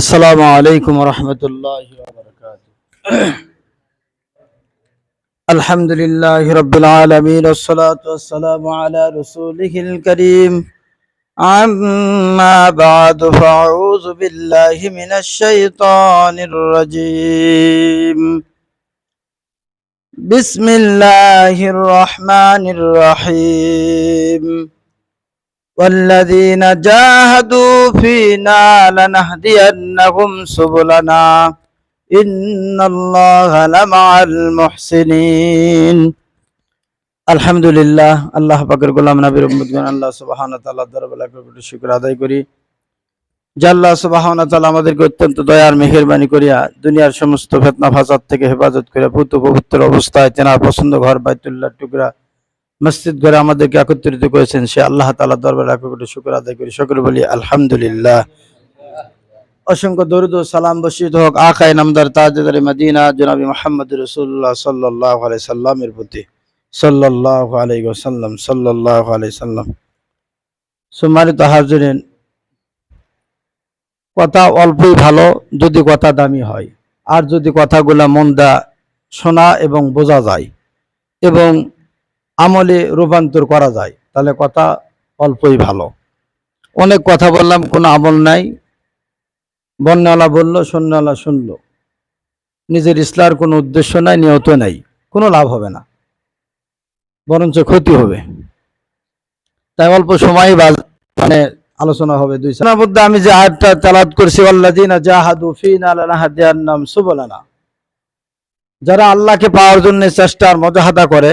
السلام عليكم ورحمة الله وبركاته. الحمد لله رب العالمين والصلاة والسلام على رسوله الكريم. أما بعد فأعوذ بالله من الشيطان الرجيم. بسم الله الرحمن الرحيم. والذين جاهدوا فينا لنهدينهم سبلنا إن الله لمع المحسنين. আলহামদুলিল্লাহ, আল্লাহ পাকের গোলাম নবীর উম্মতগণ আল্লাহ সুবহানাহু ওয়া তাআলার দরবারে লাখ কোটি শুকর আদায় করি যে আল্লাহ সুবহানাহু ওয়া তাআলা আমাদেরকে অত্যন্ত দয়ার মেহেরবানি করিয়া দুনিয়ার সমস্ত ফিতনা ফাসাদ থেকে হেফাজত করে পবিত্র অবস্থায় তেনার পছন্দ ঘর বাইতুল্লাহর টুকরা মসজিদ ঘরে আমাদেরকে একত্রিত করেছেন। সে আল্লাহ তাআলার দরবারে লাখ কোটি শুকর আদায় করি, সকলে বলি আলহামদুলিল্লাহ। অসংখ্য দরুদ ও সালাম বর্ষিত হোক আকায়ে নামদার তাজদারে মদিনা জনাবি মুহাম্মদ রাসূলুল্লাহ সাল্লাল্লাহু আলাইহি সাল্লামের প্রতি, সাল্লাল্লাহু আলাইহি ওয়াসাল্লাম, সাল্লাল্লাহু আলাইহি সাল্লাম। সম্মানিত হাজিরিন, কথা অল্পই ভালো যদি কথা দামি হয়, আর যদি কথাগুলা মন্দা শোনা এবং বোঝা যায় এবং আমলে রূপান্তর করা যায় তাহলে কথা অল্পই ভালো। অনেক কথা বললাম, কোনো আমল নাই। বন্যাওয়ালা বললো, শূন্যওয়ালা শুনলো, নিজের ইসলার কোনো উদ্দেশ্য নাই, নিয়ত নাই, কোনো লাভ হবে না, বরঞ্চ ক্ষতি হবে। তাই অল্প সময় মানে আলোচনা হবে। দুই সালের মধ্যে আমি যে আয়াতটা তেলাওয়াত করছি, ওয়াল্লাযীনা জাহাদু ফীনা লানাহদিয়ান্নাহুম সুবুলানা, যারা আল্লাহকে পাওয়ার জন্য চেষ্টার মুজাহাদা করে,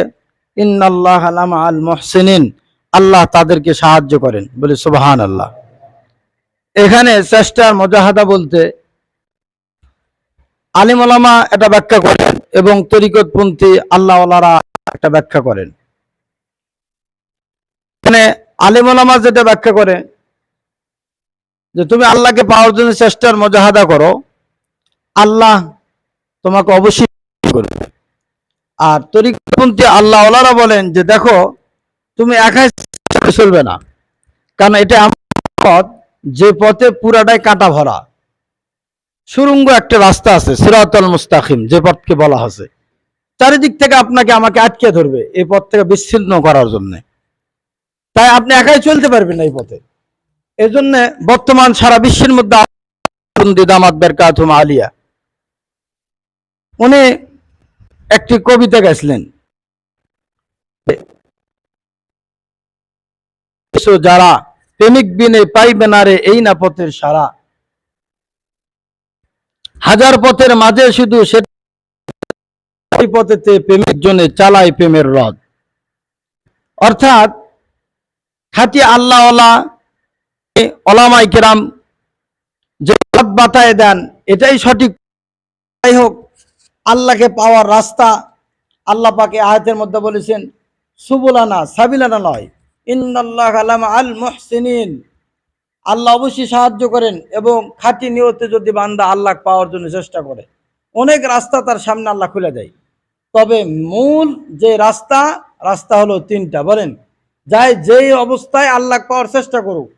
ইন্নাল্লাহা লামাআল মুহসিনিন, আল্লাহ তাদেরকে সাহায্য করেন। বলি সুবহানাল্লাহ। এখানে চেষ্টার মুজাহাদা বলতে আলিম ওলামা এটা ব্যাখ্যা করেন এবং তরিকতপন্থী আল্লাহ ওয়ালারা একটা ব্যাখ্যা করেন। এখানে আলিম ওলামা যেটা ব্যাখ্যা করে যে তুমি আল্লাহকে পাওয়ার জন্য চেষ্টার মুজাহাদা করো, আল্লাহ তোমাকে অবশ্যই করবে। আর তরিকতপন্থী আল্লাহ ওয়ালারা বলেন যে দেখো, তুমি একাই চলবে না, কারণ এটা এমন পথ যে পথে পুরাটাই কাঁটা ভরা, সুরঙ্গ একটা রাস্তা আছে, সিরাতুল মুস্তাকিম যে পথকে বলা হয়েছে, চারিদিক থেকে আপনাকে আমাকে আটকে ধরবে এই পথ থেকে বিচ্ছিন্ন করার জন্য। তাই আপনি একাই চলতে পারবেন না এই পথে। এই জন্য বর্তমান সারা বিশ্বের মধ্যে দামাত বারাকাতুহুম আলিয়া উনি একটি কবিতা গেছিলেন, যারা প্রেমিক বিনে পাইবে না রে এই না পথের সারা, হাজার পথের মাঝে শুধু সেই পথেতে প্রেমিক জনে চালায় প্রেমের রথ। অর্থাৎ খাঁটি আল্লাহওয়ালা ওলামায়ে কেরাম যে পথ বাতায় দেন এটাই সঠিক। যাই হোক, আল্লাহকে পাওয়ার রাস্তা আল্লাহ পাকে আয়াতের মধ্যে বলেছেন সুবুলানা, সাবিলানা নয়, ইন্নাল্লাহা লামাআল মুহসিনিন, আল্লাহ অবশ্যই সাহায্য করেন। এবং খাঁটি নিয়তে যদি বান্দা আল্লাহ পাওয়ার জন্য চেষ্টা করে, অনেক রাস্তা তার সামনে আল্লাহ খুলে দেয়। তবে মূল যে রাস্তা হলো তিনটা। বলেন, যাই যেই অবস্থায় আল্লাহ পাওয়ার চেষ্টা করুক,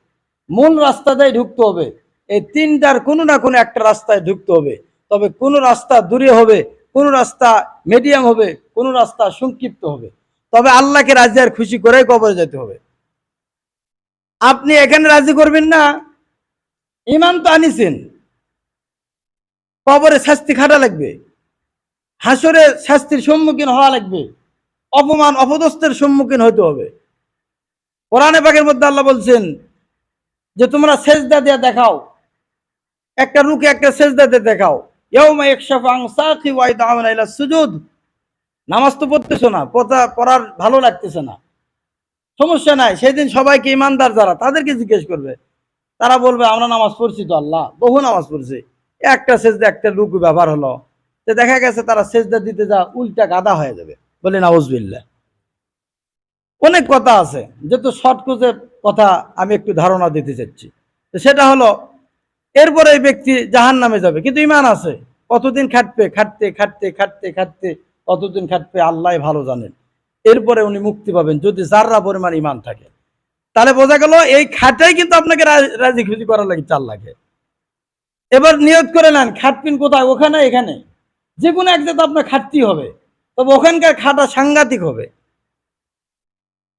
মূল রাস্তাতেই ঢুকতে হবে। এই তিনটার কোনো না কোনো একটা রাস্তায় ঢুকতে হবে। তবে কোনো রাস্তা দূরে হবে, কোনো রাস্তা মিডিয়াম হবে, কোনো রাস্তা সংক্ষিপ্ত হবে। তবে আল্লাহকে রাজি আর খুশি করে কবরে যেতে হবে। আপনি এখানে রাজি করবেন না, ইমান তো আনিছেন, কবরে শাস্তি খাটা লাগবে, হাসরে শাস্তির সম্মুখীন হওয়া লাগবে, অপমান অপদস্থের সম্মুখীন হতে হবে। কোরআনে পাকের মধ্যে আল্লাহ বলছেন যে তোমরা সেজদা দিয়ে দেখাও, একটা রুকে একটা সেজদা দিয়ে দেখাও। ইয়াউমা ইয়াকশাফু আন সাকি ওয়া ইয়াদউনা ইলা সুজুদ। নামাজ তো পড়তেছো না, পড়ার ভালো লাগতেছে না, সমস্যা নাই, সেদিন সবাইকে ইমানদার যারা তাদেরকে জিজ্ঞেস করবে, তারা বলবে আমরা নামাজ পড়ছি তো আল্লাহ, বহু নামাজ পড়ছি, একটা সেজদা একটা রুকু ব্যবহার হলো। তো দেখা গেছে তারা সেজদা দিতে যা উল্টা গাদা হয়ে যাবে। বলে নাউজুবিল্লাহ। অনেক কথা আছে, যেহেতু শর্টকাটে কথা আমি একটু ধারণা দিতে চাচ্ছি। তো সেটা হলো, এরপরে এই ব্যক্তি জাহান্নামে যাবে, কিন্তু ইমান আছে। কতদিন খাটতে কতদিন খাটবে আল্লাহ ভালো জানেন। এরপরে উনি মুক্তি পাবেন যদি যাররা পরিমাণ ইমান থাকে। তাহলে বোঝা গেল এই খাটাই কিন্তু আপনাকে রাজি খুশি করার লাগে চাল লাগে। এবার নিয়ত করে নেন খাটবেন কোথায়, ওখানে এখানে যে কোনো এক জায়গায় আপনার খাটতেই হবে, তবে ওখানকার খাটা সাংঘাতিক হবে,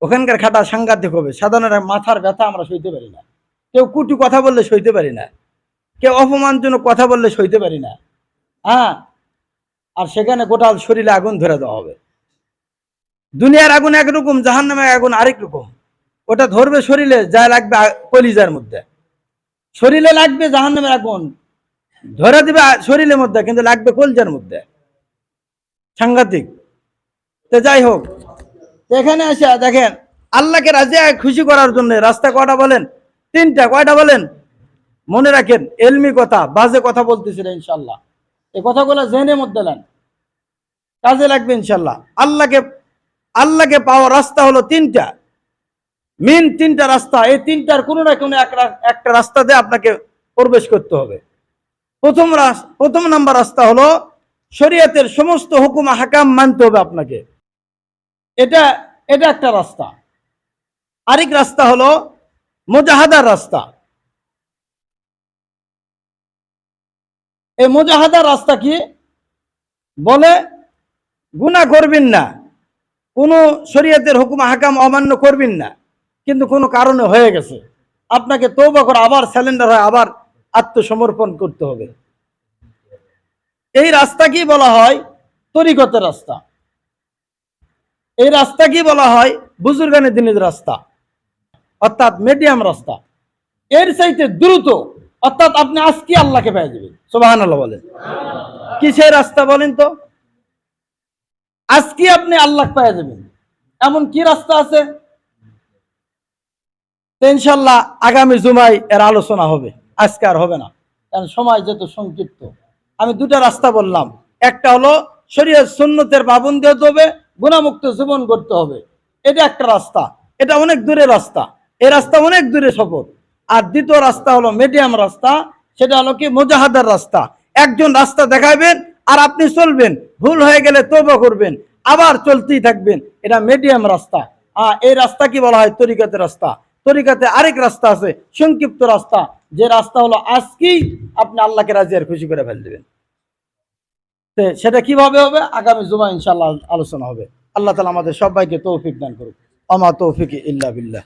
ওখানকার খাটা সাংঘাতিক হবে। সাধারণত মাথার ব্যথা আমরা সইতে পারি না, কেউ কুটু কথা বললে সইতে পারি না, কেউ অপমানজনক কথা বললে সইতে পারি না। হ্যাঁ, আর সেখানে গোটা শরীরে আগুন ধরে দেওয়া হবে। দুনিয়ার আগুন একরকম, জাহান্নামের আগুন আরেক রকম। ওটা ধরবে শরীরে, যা লাগবে কলিজার মধ্যে, শরীরে লাগবে জাহান্নামের আগুন, ধরে দিবে শরীরের মধ্যে, কিন্তু লাগবে কলিজার মধ্যে, সাংঘাতিক। তো যাই হোক, এখানে এসে দেখেন আল্লাহকে রাজি খুশি করার জন্য রাস্তা কয়টা বলেন? তিনটা। কয়টা বলেন? মনে রাখেন, এলমি কথা, বাজে কথা বলতেছিল ইনশাল্লাহ, এই কথাগুলো জেনে মধ্যে নেন, কাজে লাগবে ইনশাল্লাহ। আল্লাহকে পাওয়ার রাস্তা হলো তিনটা, মেন তিনটা রাস্তা। এই তিনটার কোনো না কোনো একটা রাস্তাতে আপনাকে প্রবেশ করতে হবে। প্রথম নাম্বার রাস্তা হলো শরীয়তের সমস্ত হুকুম হাকাম মানতে হবে আপনাকে, এটা এটা একটা রাস্তা। আরেক রাস্তা হলো মুজাহাদার রাস্তা। এই মুজাহাদার রাস্তা কি বলে? গুনাহ করবেন না, কোনো শরীয়তের হুকুম হাকাম অমান্য করবেন না, কিন্তু কোনো কারণে হয়ে গেছে, আপনাকে তওবা করে আবার স্যালেন্ডার হয়ে আবার আত্মসমর্পণ করতে হবে। এই রাস্তা কি বলা হয়? তরিকতের রাস্তা। এই রাস্তা কি বলা হয়? বুজুর্গানের দিনের রাস্তা, অর্থাৎ মিডিয়াম রাস্তা। এর চাইতে দ্রুত, অর্থাৎ আপনি আজকে আল্লাহকে পেয়ে যাবেন। সুবহানাল্লাহ বলেন। কিসের রাস্তা বলেন তো? আজকে আপনি আল্লাহ পেয়ে যাবেন, এমন কি রাস্তা আছে? ইনশাল্লাহ আগামী জুমায় এর আলোচনা হবে, আজকে আর হবে না, কারণ সময় যেত সংক্ষিপ্ত। আমি দুটা রাস্তা বললাম, একটা হলো শরীয়ত সুন্নতের পাবন্দি হতে হবে, গুনাহমুক্ত জীবন করতে হবে, এটা একটা রাস্তা, এটা অনেক দূরের রাস্তা, এই রাস্তা অনেক দূরে সফর। আর দ্বিতীয় রাস্তা হলো মিডিয়াম রাস্তা, সেটা হলো কি মুজাহাদার রাস্তা। একজন রাস্তা দেখাবেন আর আপনি চলবেন, ভুল হয়ে গেলে তওবা করবেন, আবার চলতেই থাকবেন, এটা মিডিয়াম রাস্তা। এই রাস্তা কি বলা হয়? তরিকতের রাস্তা। তরিকাতে আরেক রাস্তা আছে, সংক্ষিপ্ত রাস্তা, যে রাস্তা হলো আজকেই আপনি আল্লাহকে রাজি আর খুশি করে ফেল দেবেন। সেটা কিভাবে হবে? আগামী জুমা ইনশাআল্লাহ আলোচনা হবে। আল্লাহ তাআলা আমাদের সবাইকে তৌফিক দান করুক। আমা তৌফিক ইল্লা বিল্লাহ।